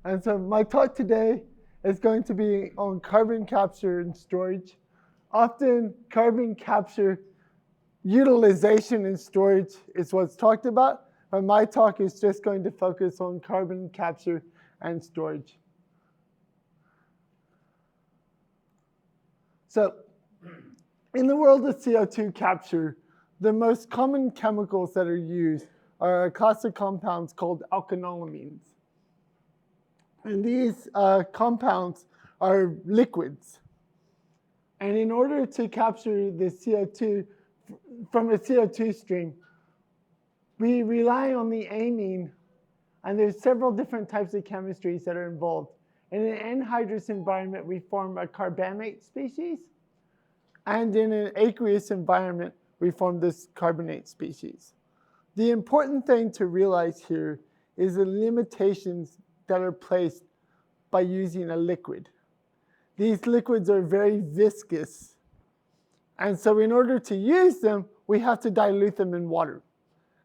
And so my talk today is going to be on carbon capture and storage. Often carbon capture utilization and storage is what's talked about, but my talk is just going to focus on carbon capture and storage. So in the world of CO2 capture, the most common chemicals that are used are a class of compounds called alkanolamines. And these compounds are liquids. And in order to capture the CO2 from a CO2 stream, we rely on the amine, and there's several different types of chemistries that are involved. In an anhydrous environment, we form a carbamate species, and in an aqueous environment, we form this carbonate species. The important thing to realize here is the limitations that are placed by using a liquid. These liquids are very viscous, and so in order to use them, we have to dilute them in water.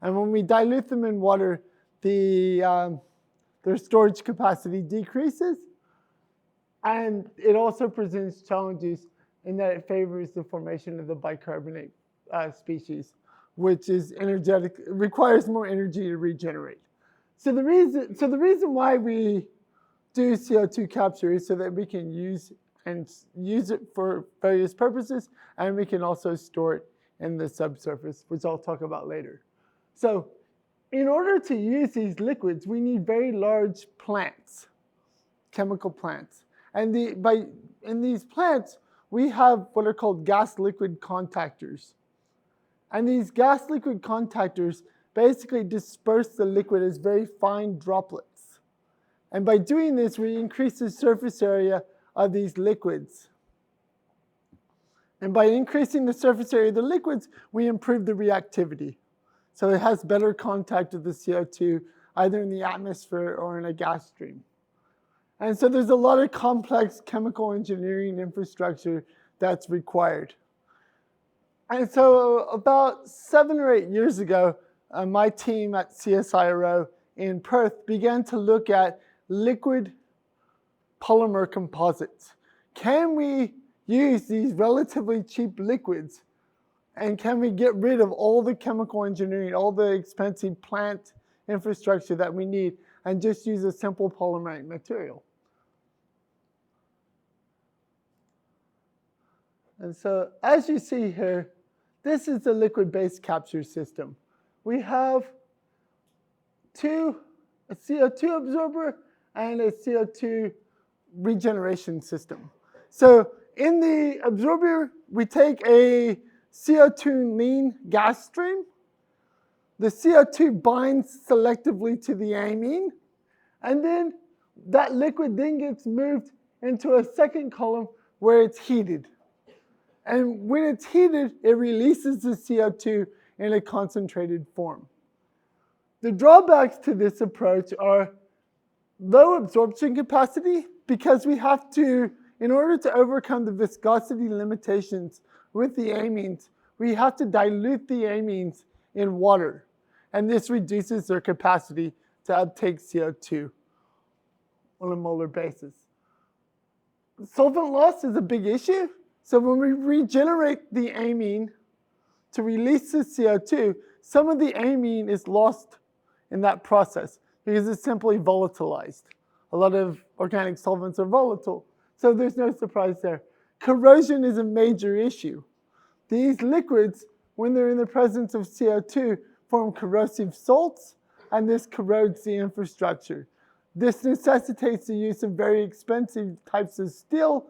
And when we dilute them in water, their storage capacity decreases, and it also presents challenges in that it favors the formation of the bicarbonate species, which is energetic, requires more energy to regenerate. So the reason why we do CO2 capture is so that we can use it for various purposes, and we can also store it in the subsurface, which I'll talk about later. So in order to use these liquids, we need very large plants, chemical plants. And in these plants, we have what are called gas-liquid contactors. And these gas-liquid contactors basically disperse the liquid as very fine droplets. And by doing this, we increase the surface area of these liquids. And by increasing the surface area of the liquids, we improve the reactivity. So it has better contact with the CO2, either in the atmosphere or in a gas stream. And so there's a lot of complex chemical engineering infrastructure that's required. And so about 7 or 8 years ago, my team at CSIRO in Perth began to look at liquid polymer composites. Can we use these relatively cheap liquids, and can we get rid of all the chemical engineering, all the expensive plant infrastructure that we need, and just use a simple polymeric material? And so as you see here, this is the liquid-based capture system. We have a CO2 absorber and a CO2 regeneration system. So in the absorber, we take a CO2 lean gas stream. The CO2 binds selectively to the amine, and then that liquid then gets moved into a second column where it's heated. And when it's heated, it releases the CO2 in a concentrated form. The drawbacks to this approach are low absorption capacity, because we have to, in order to overcome the viscosity limitations with the amines, we have to dilute the amines in water. And this reduces their capacity to uptake CO2 on a molar basis. Solvent loss is a big issue. So when we regenerate the amine to release the CO2, some of the amine is lost in that process because it's simply volatilized. A lot of organic solvents are volatile, so there's no surprise there. Corrosion is a major issue. These liquids, when they're in the presence of CO2, form corrosive salts, and this corrodes the infrastructure. This necessitates the use of very expensive types of steel,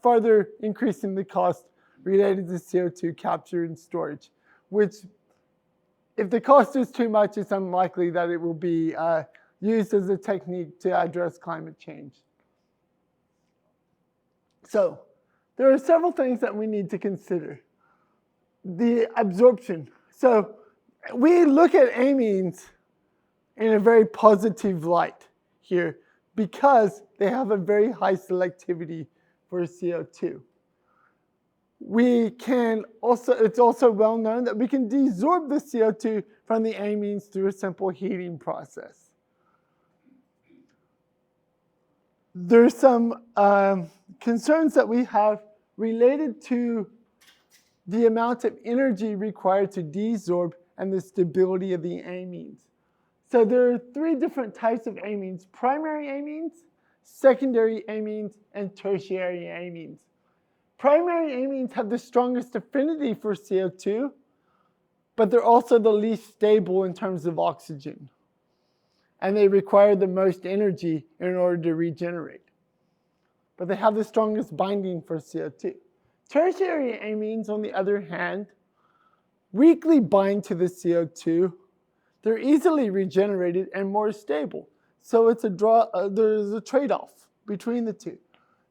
further increasing the cost related to CO2 capture and storage, which, if the cost is too much, it's unlikely that it will be used as a technique to address climate change. So there are several things that we need to consider. The absorption. So we look at amines in a very positive light here because they have a very high selectivity for CO2. It's also well known that we can desorb the CO2 from the amines through a simple heating process. there's some concerns that we have related to the amount of energy required to desorb and the stability of the amines. So there are three different types of amines: primary amines, secondary amines, and tertiary amines. Primary amines have the strongest affinity for CO2, but they're also the least stable in terms of oxygen. And they require the most energy in order to regenerate. But they have the strongest binding for CO2. Tertiary amines, on the other hand, weakly bind to the CO2. They're easily regenerated and more stable. So it's there's a trade-off between the two.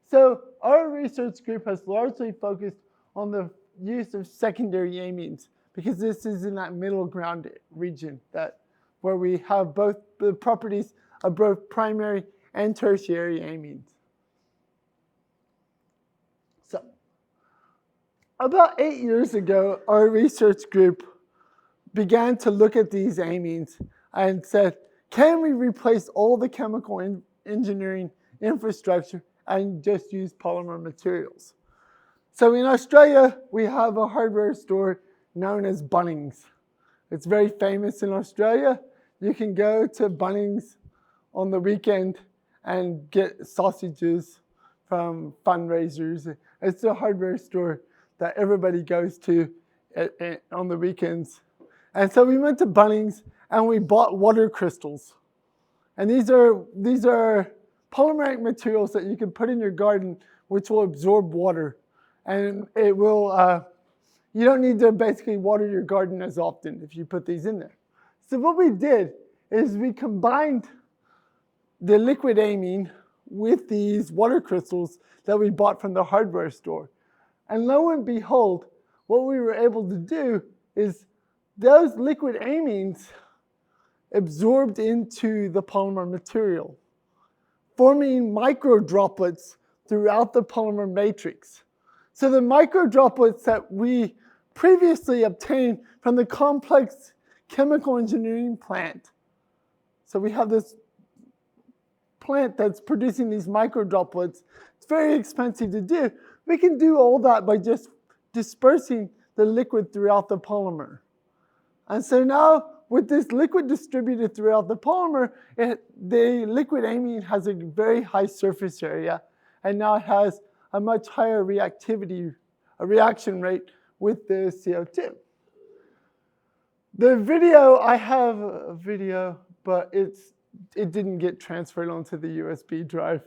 So our research group has largely focused on the use of secondary amines because this is in that middle ground region where we have both the properties of both primary and tertiary amines. So about 8 years ago, our research group began to look at these amines and said, can we replace all the chemical engineering infrastructure and just use polymer materials? So in Australia, we have a hardware store known as Bunnings. It's very famous in Australia. You can go to Bunnings on the weekend and get sausages from fundraisers. It's a hardware store that everybody goes to on the weekends. And so we went to Bunnings and we bought water crystals. And these are polymeric materials that you can put in your garden which will absorb water. And it will, you don't need to basically water your garden as often if you put these in there. So what we did is we combined the liquid amine with these water crystals that we bought from the hardware store. And lo and behold, what we were able to do is those liquid amines absorbed into the polymer material, forming micro droplets throughout the polymer matrix. So the micro droplets that we previously obtained from the complex chemical engineering plant. So we have this plant that's producing these micro droplets. It's very expensive to do. We can do all that by just dispersing the liquid throughout the polymer. And so now with this liquid distributed throughout the polymer, the liquid amine has a very high surface area, and now it has a much higher reaction rate with the CO2. The video, I have a video, but it didn't get transferred onto the USB drive.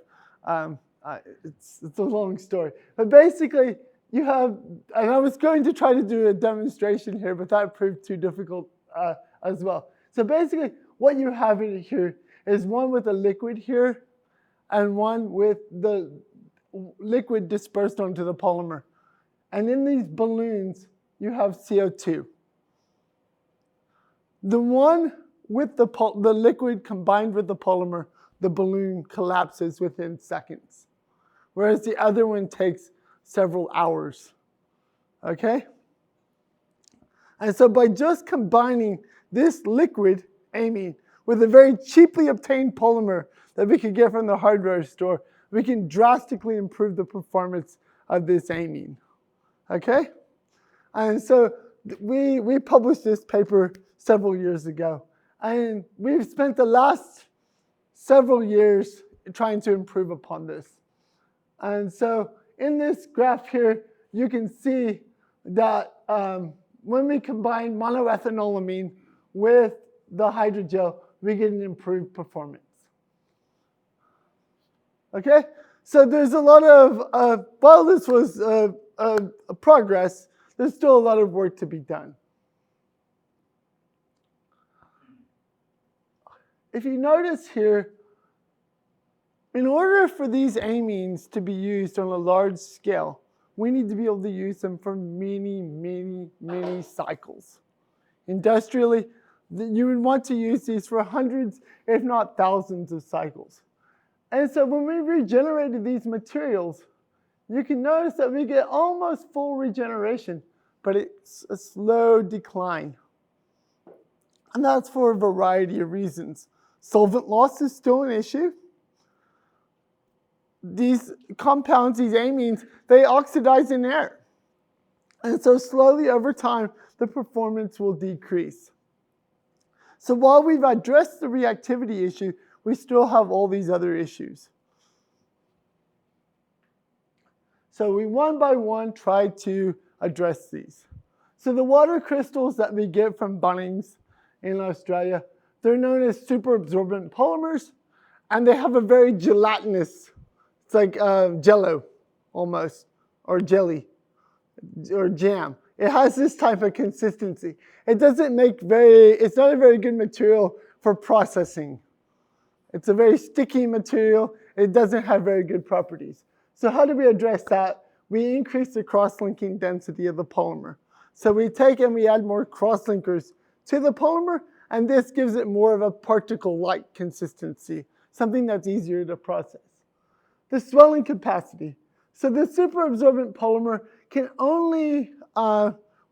It's a long story. But basically, you have, and I was going to try to do a demonstration here, but that proved too difficult as well. So basically, what you have in here is one with a liquid here, and one with the liquid dispersed onto the polymer. And in these balloons, you have CO2. The one with the liquid combined with the polymer, the balloon collapses within seconds, whereas the other one takes several hours, okay? And so by just combining this liquid amine with a very cheaply obtained polymer that we could get from the hardware store, we can drastically improve the performance of this amine, okay? And so we published this paper several years ago, and we've spent the last several years trying to improve upon this. And so in this graph here, you can see that when we combine monoethanolamine with the hydrogel, we get an improved performance. Okay, so there's a lot of, while this was a progress, there's still a lot of work to be done. If you notice here, in order for these amines to be used on a large scale, we need to be able to use them for many, many, many cycles. Industrially, you would want to use these for hundreds, if not thousands of cycles. And so when we regenerated these materials, you can notice that we get almost full regeneration, but it's a slow decline. And that's for a variety of reasons. Solvent loss is still an issue. these compounds, these amines, they oxidize in air. And so slowly over time, the performance will decrease. So while we've addressed the reactivity issue, we still have all these other issues. So we one by one try to address these. So the water crystals that we get from Bunnings in Australia, they're known as superabsorbent polymers, and they have a very gelatinous, it's like jello almost, or jelly, or jam. It has this type of consistency. It doesn't make it's not a very good material for processing. It's a very sticky material. It doesn't have very good properties. So how do we address that? We increase the cross-linking density of the polymer. So we take and we add more cross-linkers to the polymer, and this gives it more of a particle-like consistency, something that's easier to process. The swelling capacity. So the superabsorbent polymer can only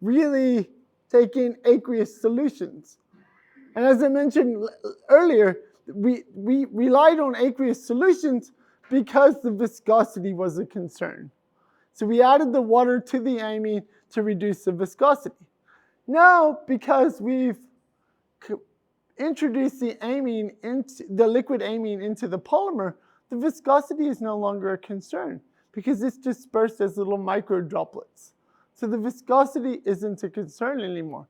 really take in aqueous solutions. And as I mentioned earlier, we relied on aqueous solutions because the viscosity was a concern. So we added the water to the amine to reduce the viscosity. Now, because we've introduced the liquid amine into the polymer, the viscosity is no longer a concern because it's dispersed as little micro droplets. So the viscosity isn't a concern anymore.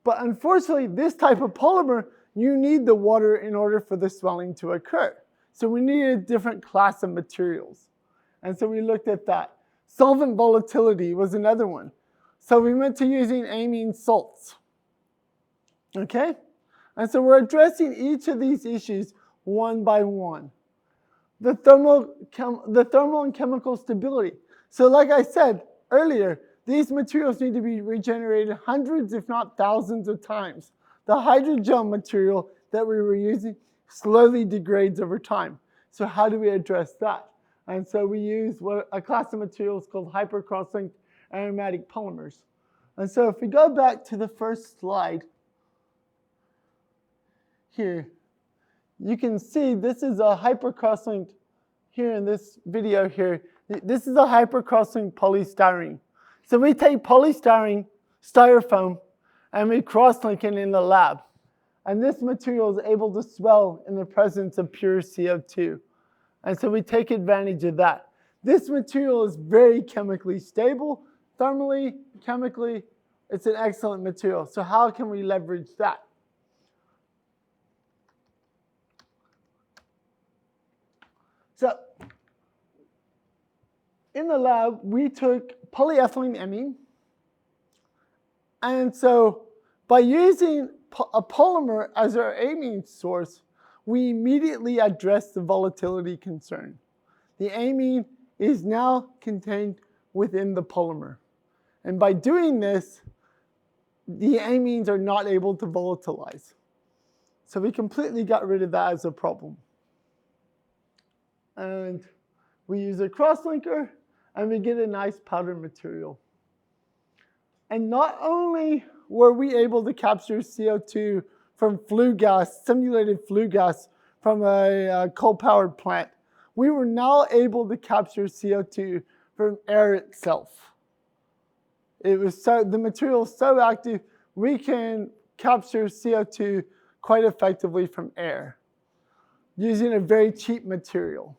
But unfortunately, this type of polymer, you need the water in order for the swelling to occur. So we need a different class of materials. And so we looked at that. Solvent volatility was another one. So we went to using amine salts. Okay? And so we're addressing each of these issues one by one. The thermal and chemical stability. So like I said earlier, these materials need to be regenerated hundreds, if not thousands of times. The hydrogel material that we were using slowly degrades over time. So how do we address that? And so we use a class of materials called hypercross-linked aromatic polymers. And so if we go back to the first slide here, you can see this is a hypercross-linked, here in this video here, this is a hypercross-linked polystyrene. So we take polystyrene, styrofoam, and we cross-link it in the lab. And this material is able to swell in the presence of pure CO2. And so we take advantage of that. This material is very chemically stable. Thermally, chemically, it's an excellent material. So how can we leverage that? So in the lab, we took polyethylene amine. And so by using a polymer as our amine source, we immediately address the volatility concern. The amine is now contained within the polymer. And by doing this, the amines are not able to volatilize. So we completely got rid of that as a problem. And we use a cross-linker, and we get a nice powder material. And not only were we able to capture CO2 from flue gas, simulated flue gas from a coal-powered plant, we were now able to capture CO2 from air itself. The material is so active, we can capture CO2 quite effectively from air using a very cheap material.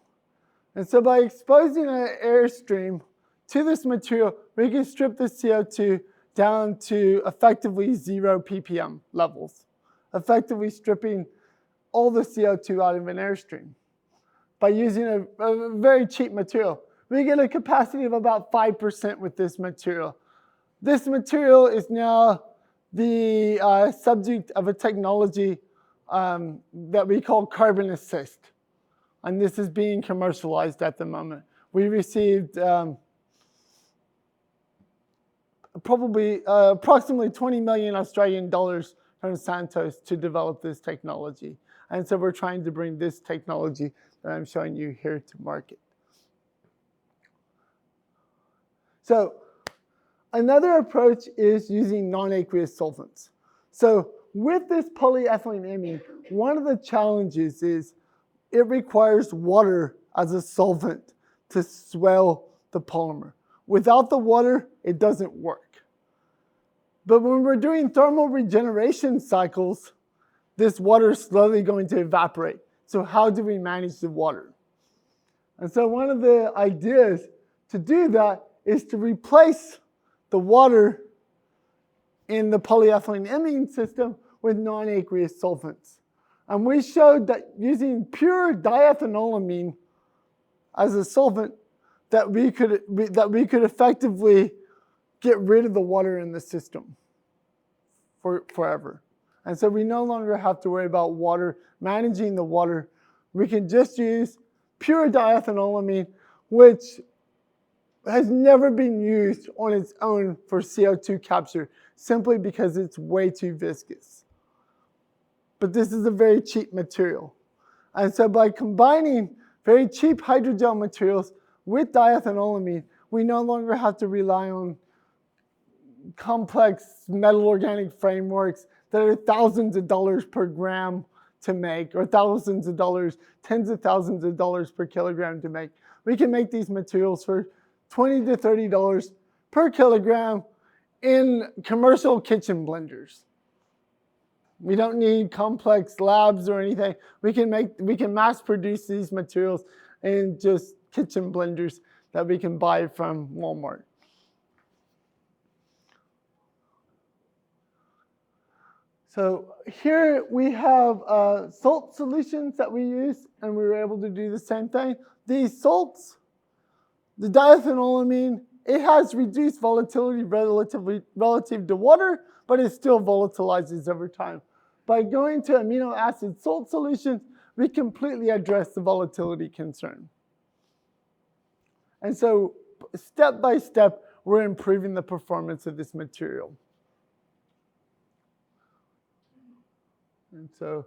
And so by exposing an airstream to this material, we can strip the CO2 down to effectively 0 ppm levels, effectively stripping all the CO2 out of an airstream. By using a very cheap material, we get a capacity of about 5% with this material. This material is now the subject of a technology that we call carbon assist. And this is being commercialized at the moment. We received approximately 20 million Australian dollars from Santos to develop this technology. And so we're trying to bring this technology that I'm showing you here to market. So another approach is using non-aqueous solvents. So with this polyethylene amine, one of the challenges is it requires water as a solvent to swell the polymer. Without the water, it doesn't work. But when we're doing thermal regeneration cycles, this water is slowly going to evaporate. So how do we manage the water? And so one of the ideas to do that is to replace the water in the polyethylene imine system with non-aqueous solvents. And we showed that using pure diethanolamine as a solvent, that we could effectively get rid of the water in the system forever. And so we no longer have to worry about water, managing the water. We can just use pure diethanolamine, which has never been used on its own for CO2 capture, simply because it's way too viscous. But this is a very cheap material. And so by combining very cheap hydrogel materials with diethanolamine, we no longer have to rely on complex metal organic frameworks that are thousands of dollars per gram to make, or thousands of dollars, tens of thousands of dollars per kilogram to make. We can make these materials for $20 to $30 per kilogram in commercial kitchen blenders. We don't need complex labs or anything. We can mass produce these materials in just kitchen blenders that we can buy from Walmart. So here we have salt solutions that we use, and we were able to do the same thing. These salts, the diethanolamine, it has reduced volatility relative to water, but it still volatilizes over time. By going to amino acid salt solutions, we completely address the volatility concern. And so step by step, we're improving the performance of this material. And so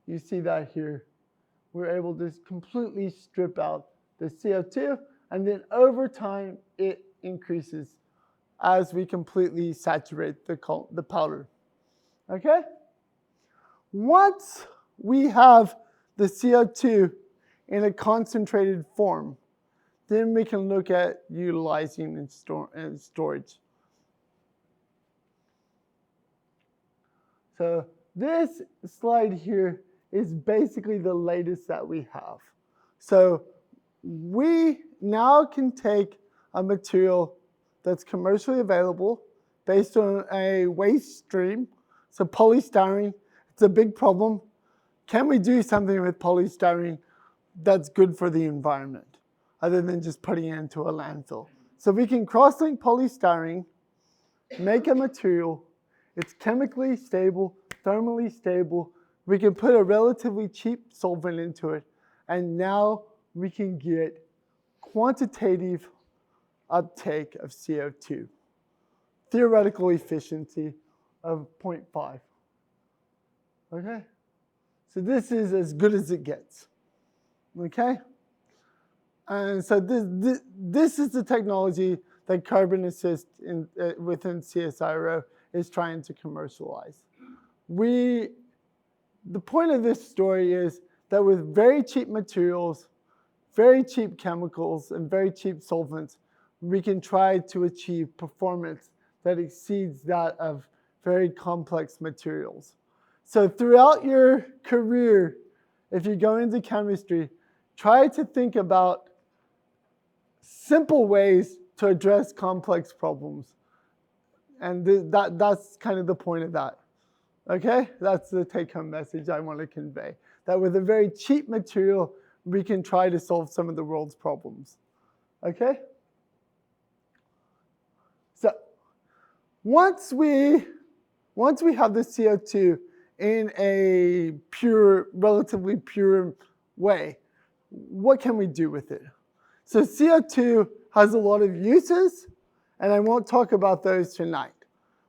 you see that here. We're able to completely strip out the CO2, and then over time, it increases as we completely saturate the powder. Okay? Once we have the CO2 in a concentrated form, then we can look at utilizing and storage. So this slide here is basically the latest that we have. So we now can take a material that's commercially available based on a waste stream. So polystyrene, it's a big problem. Can we do something with polystyrene that's good for the environment, other than just putting it into a landfill? So we can cross-link polystyrene, make a material, it's chemically stable, thermally stable. We can put a relatively cheap solvent into it, and now we can get quantitative uptake of CO2. Theoretical efficiency of 0.5. Okay? So this is as good as it gets. Okay? And so this is the technology that Carbon Assist within CSIRO is trying to commercialize. The point of this story is that with very cheap materials, very cheap chemicals, and very cheap solvents, we can try to achieve performance that exceeds that of very complex materials. So throughout your career, if you go into chemistry, try to think about simple ways to address complex problems. And that's kind of the point of that. Okay? That's the take-home message I want to convey. That with a very cheap material, we can try to solve some of the world's problems. Okay? So once we have the CO2 in a pure, relatively pure way, what can we do with it? So CO2 has a lot of uses, and I won't talk about those tonight.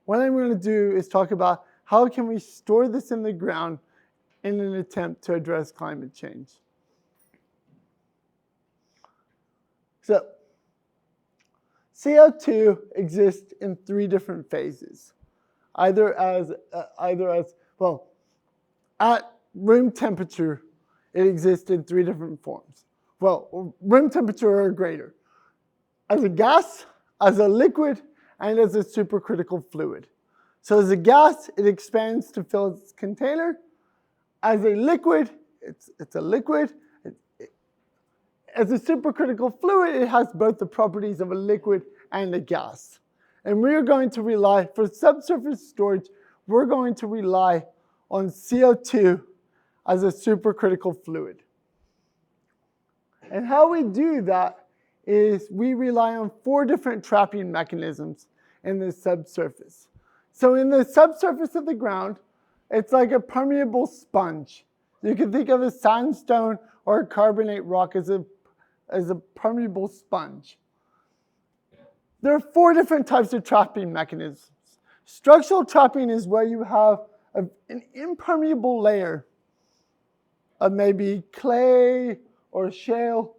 What I'm going to do is talk about how can we store this in the ground in an attempt to address climate change. So CO2 exists in 3 different phases, either as at room temperature, it exists in 3 different forms. well, room temperature or greater, as a gas, as a liquid, and as a supercritical fluid. So as a gas, it expands to fill its container. As a liquid, it's a liquid. As a supercritical fluid, it has both the properties of a liquid and a gas. And we're going to rely, for subsurface storage, we're going to rely on CO2 as a supercritical fluid. And how we do that is we rely on 4 different trapping mechanisms in the subsurface. So in the subsurface of the ground, it's like a permeable sponge. You can think of a sandstone or a carbonate rock as a permeable sponge. There are 4 different types of trapping mechanisms. Structural trapping is where you have an impermeable layer of maybe clay or shale,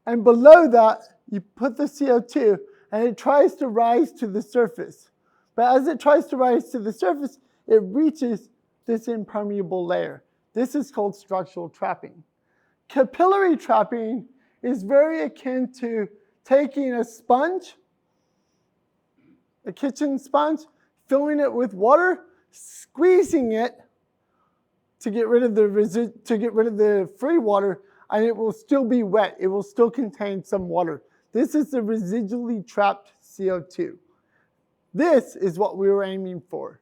and below that you put the CO2 and it tries to rise to the surface. But as it tries to rise to the surface, it reaches this impermeable layer. This is called structural trapping. Capillary trapping is very akin to taking a sponge, a kitchen sponge, filling it with water, squeezing it to get rid of the free water, and it will still be wet. It will still contain some water. This is the residually trapped CO2. This is what we were aiming for.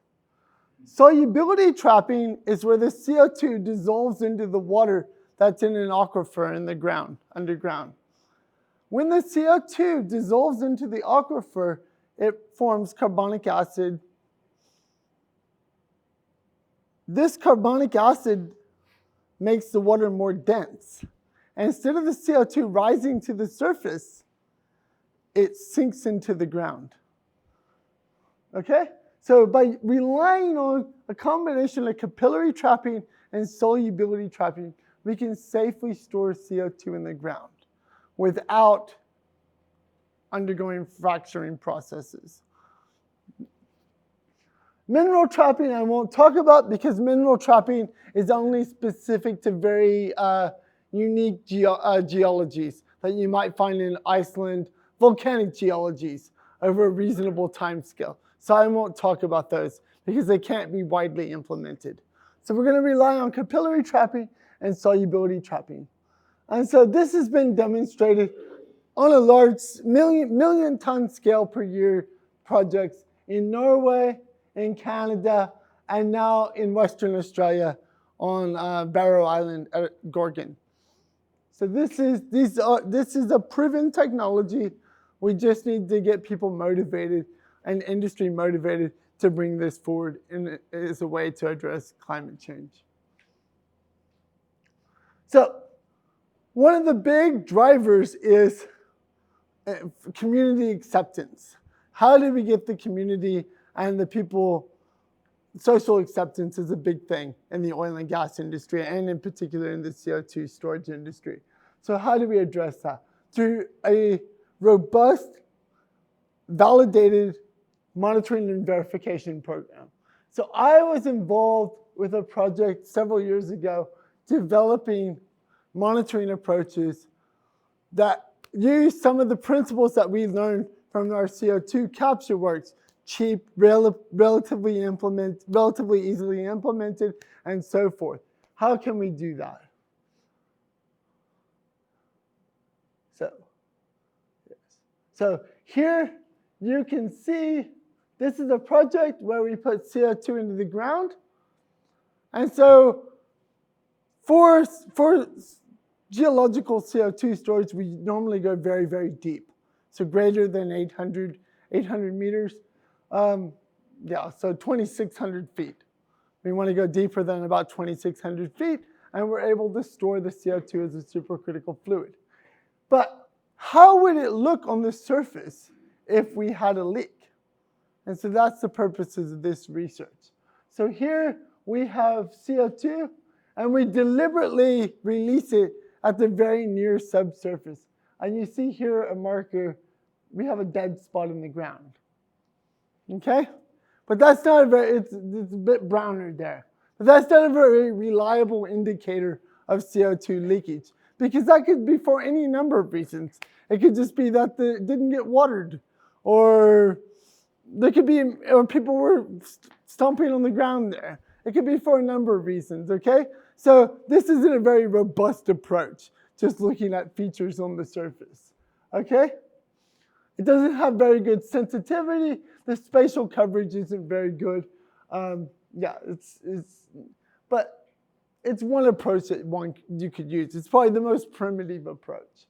Solubility trapping is where the CO2 dissolves into the water that's in an aquifer in the ground, underground. When the CO2 dissolves into the aquifer, it forms carbonic acid. This carbonic acid makes the water more dense. And instead of the CO2 rising to the surface, it sinks into the ground. Okay? So by relying on a combination of capillary trapping and solubility trapping, we can safely store CO2 in the ground without undergoing fracturing processes. Mineral trapping I won't talk about because mineral trapping is only specific to very unique geologies that you might find in Iceland, volcanic geologies over a reasonable time scale. So I won't talk about those because they can't be widely implemented. So we're going to rely on capillary trapping and solubility trapping. And so this has been demonstrated on a large million ton scale per year projects in Norway, in Canada, and now in Western Australia on Barrow Island at Gorgon. So this is a proven technology. We just need to get people motivated and industry motivated to bring this forward as a way to address climate change. So one of the big drivers is community acceptance. How do we get the community and the people? Social acceptance is a big thing in the oil and gas industry, and in particular in the CO2 storage industry. So how do we address that? Through a robust, validated monitoring and verification program. So I was involved with a project several years ago developing monitoring approaches that use some of the principles that we learned from our CO2 capture works: cheap, relatively easily implemented, and so forth. How can we do that? So here you can see this is a project where we put CO2 into the ground. And so for geological CO2 storage, we normally go very, very deep. So greater than 800 meters. So 2,600 feet. We want to go deeper than about 2,600 feet, and we're able to store the CO2 as a supercritical fluid. But how would it look on the surface if we had a leak? And so that's the purposes of this research. So here we have CO2, and we deliberately release it at the very near subsurface. And you see here a marker. We have a dead spot in the ground. Okay? But that's not a very, it's a bit browner there. But that's not a very reliable indicator of CO2 leakage, because that could be for any number of reasons. It could just be that it didn't get watered, or there could be, or people were stomping on the ground there. It could be for a number of reasons, okay? So this isn't a very robust approach, just looking at features on the surface, okay? It doesn't have very good sensitivity. The spatial coverage isn't very good. But it's one approach that you could use. It's probably the most primitive approach.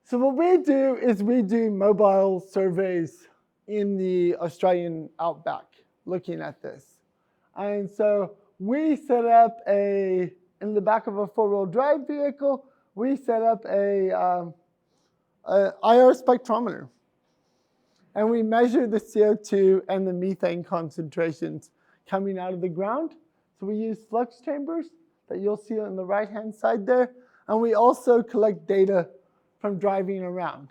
So what we do is we do mobile surveys in the Australian outback looking at this. And so we set up in the back of a four-wheel drive vehicle, we set up a IR spectrometer. And we measure the CO2 and the methane concentrations coming out of the ground. So we use flux chambers that you'll see on the right-hand side there. And we also collect data from driving around.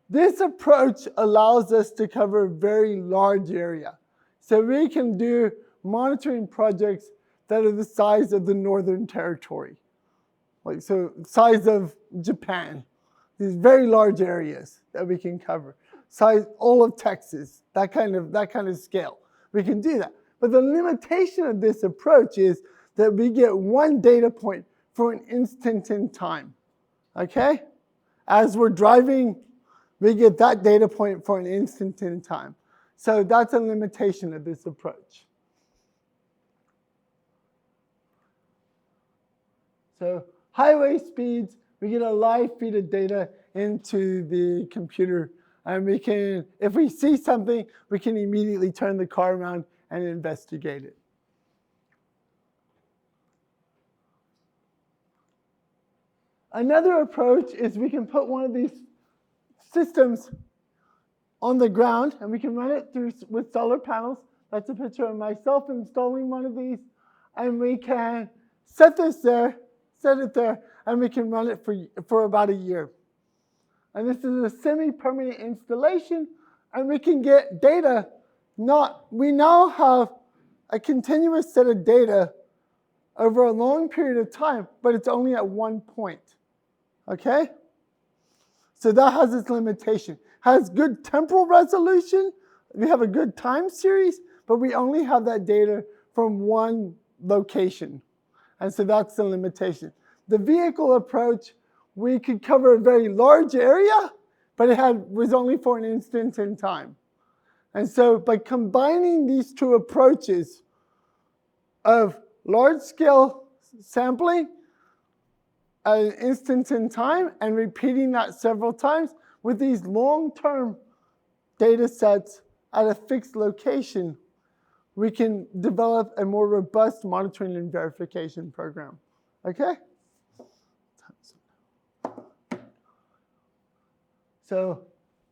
This approach allows us to cover a very large area. So we can do monitoring projects that are the size of the Northern Territory, so size of Japan. These very large areas that we can cover, size all of Texas, that kind of scale. We can do that. But the limitation of this approach is that we get one data point for an instant in time. Okay? As we're driving, we get that data point for an instant in time. So that's a limitation of this approach. So highway speeds, we get a live feed of data into the computer, and we can, if we see something, we can immediately turn the car around and investigate it. Another approach is we can put one of these systems on the ground, and we can run it through with solar panels. That's a picture of myself installing one of these, and we can set it there, and we can run it for about a year. And this is a semi-permanent installation, and we can get data. We now have a continuous set of data over a long period of time, but it's only at one point. Okay? So that has its limitation. Has good temporal resolution. We have a good time series, but we only have that data from one location. And so that's the limitation. The vehicle approach, we could cover a very large area, but it was only for an instant in time. And so by combining these two approaches of large-scale sampling at an instant in time and repeating that several times with these long-term data sets at a fixed location, we can develop a more robust monitoring and verification program. Okay? So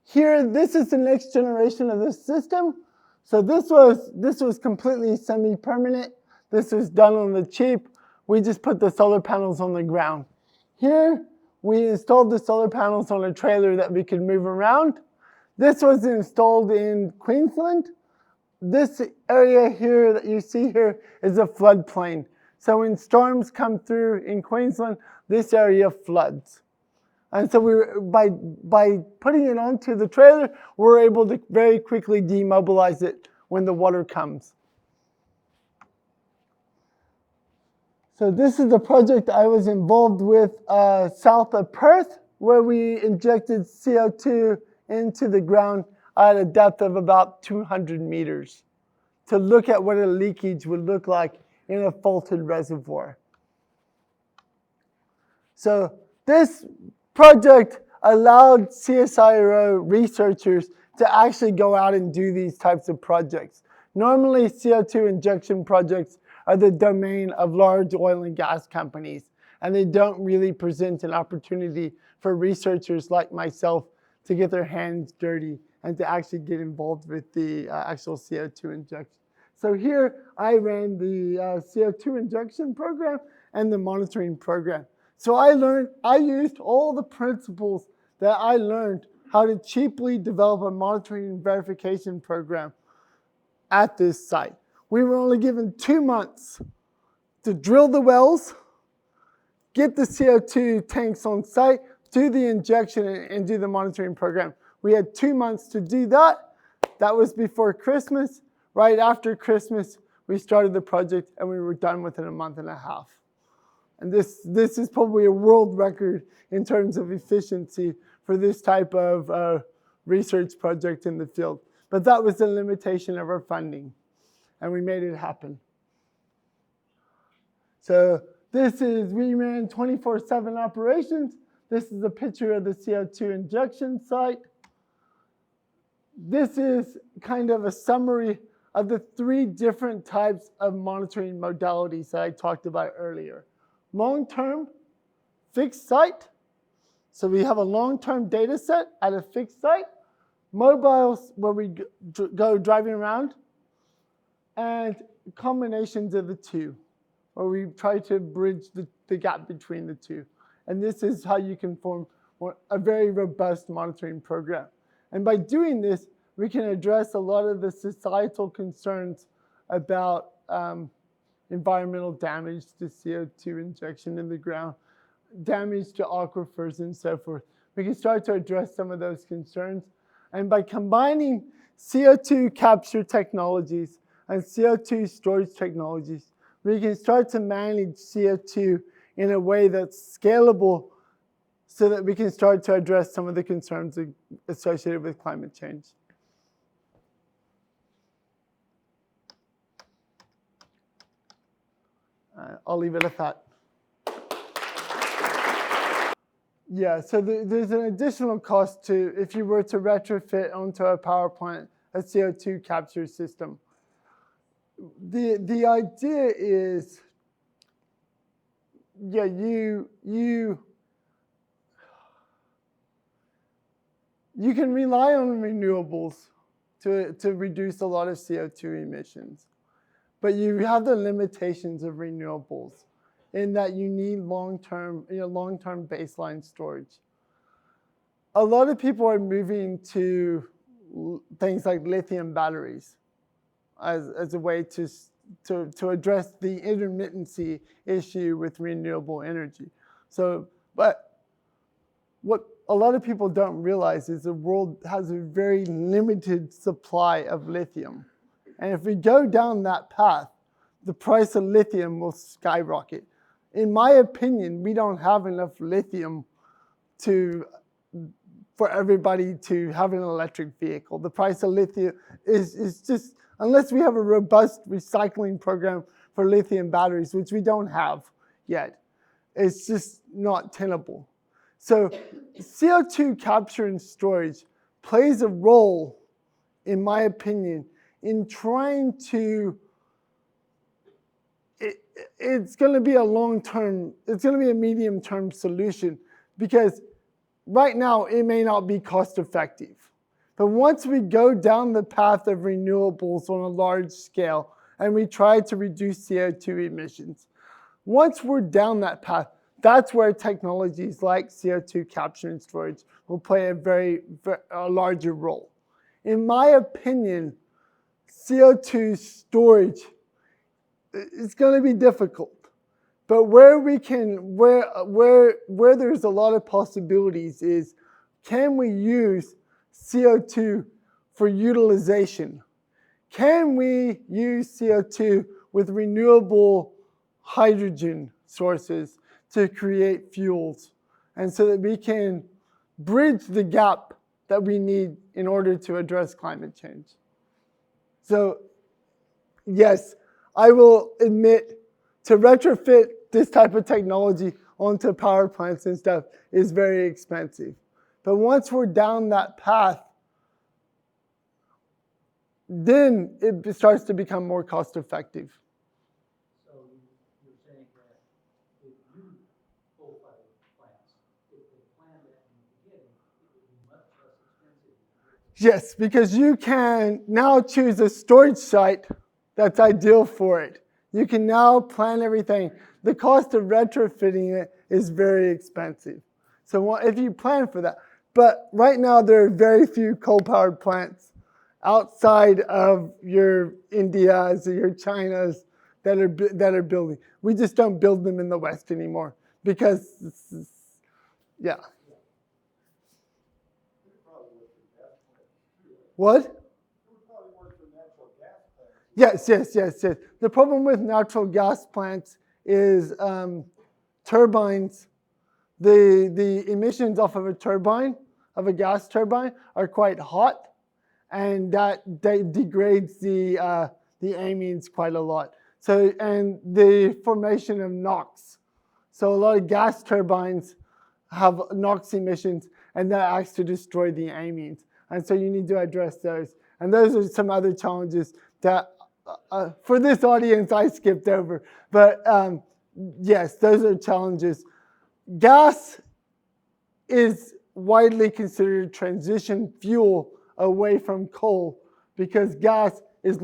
here, this is the next generation of this system. So this was completely semi-permanent. This was done on the cheap. We just put the solar panels on the ground. Here, we installed the solar panels on a trailer that we could move around. This was installed in Queensland. This area here that you see here is a floodplain. So when storms come through in Queensland, this area floods. And so by putting it onto the trailer, we're able to very quickly demobilize it when the water comes. So this is the project I was involved with south of Perth, where we injected CO2 into the ground at a depth of about 200 meters to look at what a leakage would look like in a faulted reservoir. So this project allowed CSIRO researchers to actually go out and do these types of projects. Normally, CO2 injection projects are the domain of large oil and gas companies, and they don't really present an opportunity for researchers like myself to get their hands dirty and to actually get involved with the actual CO2 injection. So here I ran the CO2 injection program and the monitoring program. So I used all the principles that I learned how to cheaply develop a monitoring and verification program at this site. We were only given 2 months to drill the wells, get the CO2 tanks on site, do the injection, and do the monitoring program. We had 2 months to do that. That was before Christmas. Right after Christmas, we started the project, and we were done within a month and a half. And this is probably a world record in terms of efficiency for this type of research project in the field. But that was the limitation of our funding, and we made it happen. So we ran 24/7 operations. This is a picture of the CO2 injection site. This is kind of a summary of the 3 different types of monitoring modalities that I talked about earlier. Long-term, fixed site. So we have a long-term data set at a fixed site. Mobiles, where we go driving around. And combinations of the two, where we try to bridge the gap between the two. And this is how you can form a very robust monitoring program. And by doing this, we can address a lot of the societal concerns about environmental damage to CO2 injection in the ground, damage to aquifers and so forth. We can start to address some of those concerns. And by combining CO2 capture technologies and CO2 storage technologies, we can start to manage CO2 in a way that's scalable so that we can start to address some of the concerns associated with climate change. I'll leave it at that. Yeah, so there's an additional cost to, if you were to retrofit onto a power plant, a CO2 capture system. The idea is, yeah, you can rely on renewables to reduce a lot of CO2 emissions. But you have the limitations of renewables in that you need long-term baseline storage. A lot of people are moving to things like lithium batteries as a way to address the intermittency issue with renewable energy. So, but what a lot of people don't realize is the world has a very limited supply of lithium. And if we go down that path, the price of lithium will skyrocket. In my opinion, we don't have enough lithium for everybody to have an electric vehicle. The price of lithium is just, unless we have a robust recycling program for lithium batteries, which we don't have yet, it's just not tenable. So CO2 capture and storage plays a role, in my opinion, in trying to, it's going to be a long-term, it's going to be a medium-term solution, because right now it may not be cost-effective. But once we go down the path of renewables on a large scale and we try to reduce CO2 emissions, once we're down that path, that's where technologies like CO2 capture and storage will play a larger role. In my opinion, CO2 storage is going to be difficult, but where there's a lot of possibilities is, can we use CO2 for utilization? Can we use CO2 with renewable hydrogen sources to create fuels, and so that we can bridge the gap that we need in order to address climate change? So, yes, I will admit, to retrofit this type of technology onto power plants and stuff is very expensive. But once we're down that path, then it starts to become more cost effective. So you're saying that if you coal-fired plants, if they planned that in the beginning, it would be much less expensive. Yes, because you can now choose a storage site that's ideal for it. You can now plan everything. The cost of retrofitting it is very expensive. So if you plan for that, but right now there are very few coal-powered plants outside of your Indias or your Chinas that are building. We just don't build them in the West anymore because, yeah. What? Yes. The problem with natural gas plants is turbines. The emissions off of a turbine, of a gas turbine, are quite hot, and that degrades the amines quite a lot. So, and the formation of NOx. So a lot of gas turbines have NOx emissions, and that acts to destroy the amines. And so you need to address those. And those are some other challenges that, for this audience, I skipped over. But yes, those are challenges. Gas is widely considered a transition fuel away from coal because gas is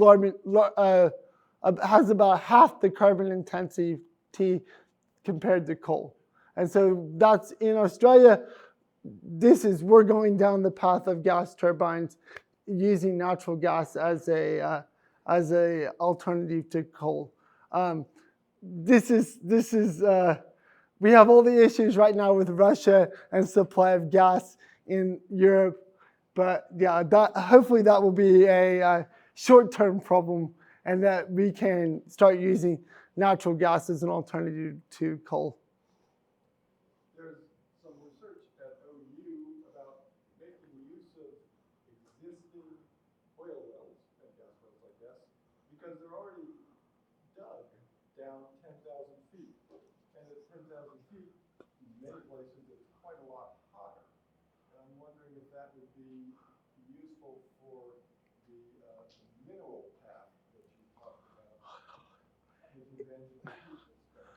has about half the carbon intensity compared to coal. And so that's in Australia, we're going down the path of gas turbines using natural gas as a alternative to coal. We have all the issues right now with Russia and supply of gas in Europe, but yeah, hopefully that will be a short-term problem, and that we can start using natural gas as an alternative to coal. There's some research at OU about making use of existing oil wells and gas wells, I guess, because they're already dug down 10,000 feet. And at 10,000 feet, in many places, it's quite a lot hotter. And I'm wondering if that would be useful for the mineral path that you talked about, taking advantage of the heat that's there.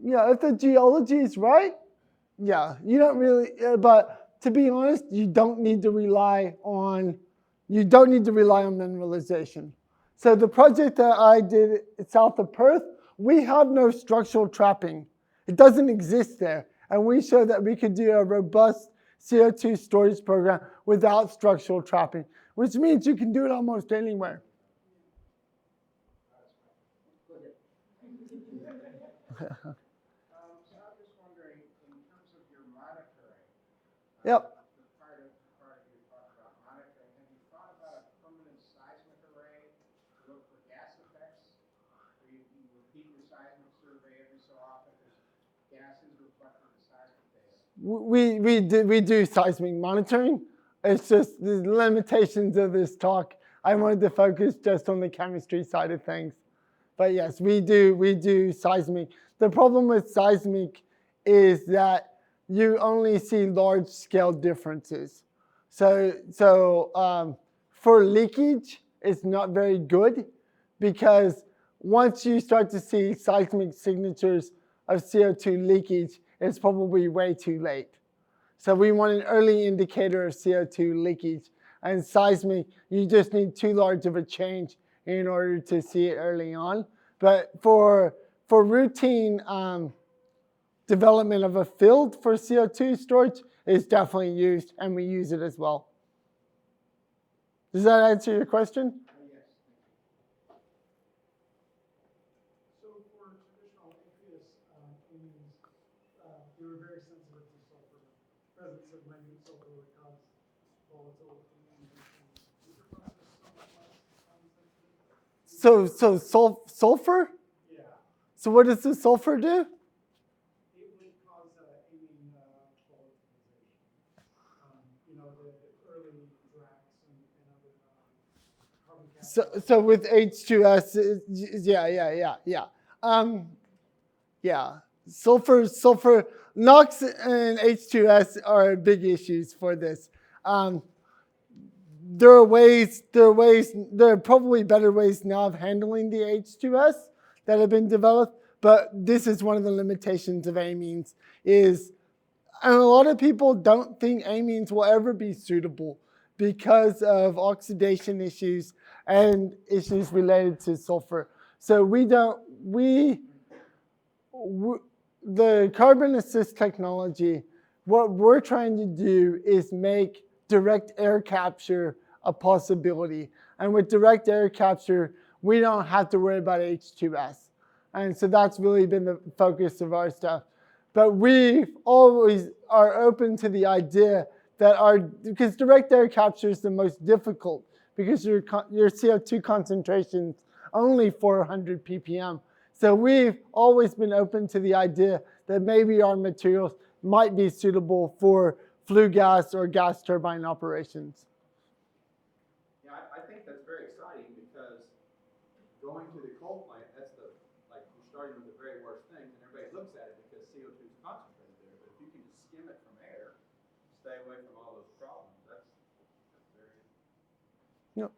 Yeah, if the geology is right, yeah, you don't really, but to be honest, you don't need to rely on mineralization. So the project that I did south of Perth, we have no structural trapping. It doesn't exist there. And we showed that we could do a robust CO2 storage program without structural trapping, which means you can do it almost anywhere. So I'm just wondering, in terms of your monitoring, Yep. the part of you talked about monitoring, have you thought about a permanent seismic array to look for gas effects? Where you repeat your seismic survey every so often because gas is reflected in seismic data? We do seismic monitoring. It's just the limitations of this talk. I wanted to focus just on the chemistry side of things. But yes, we do seismic. The problem with seismic is that you only see large scale differences. So for leakage, it's not very good because once you start to see seismic signatures of CO2 leakage, it's probably way too late. So we want an early indicator of CO2 leakage. And seismic, you just need too large of a change in order to see it early on. But for routine development of a field for CO2 storage, it's definitely used, and we use it as well. Does that answer your question? Yes. So for traditional aqueous amines, they were very sensitive to sulfur, presence of minute sulfur would cause volatile amines. Is your process somewhat less sensitive? So sulfur? Yeah. So what does the sulfur do? It would cause amine volatilization. The early Drax and other carbon capture. So with H2S, yeah. Sulfur, NOx and H2S are big issues for this. There are probably better ways now of handling the H2S that have been developed, but this is one of the limitations of amines and a lot of people don't think amines will ever be suitable because of oxidation issues and issues related to sulfur. So the carbon assist technology, what we're trying to do is make direct air capture a possibility. And with direct air capture, we don't have to worry about H2S. And so that's really been the focus of our stuff. But we always are open to the idea that because direct air capture is the most difficult because your CO2 concentration is only 400 ppm. So we've always been open to the idea that maybe our materials might be suitable for flue gas or gas turbine operations. Yeah, I think that's very exciting because going to the coal plant, that's like you're starting with the very worst things and everybody looks at it because CO2 is concentrated there. But if you can just skim it from air, stay away from all those problems, that's very. Yep.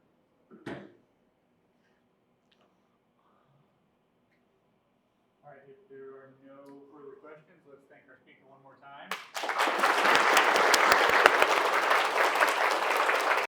All right, if there are no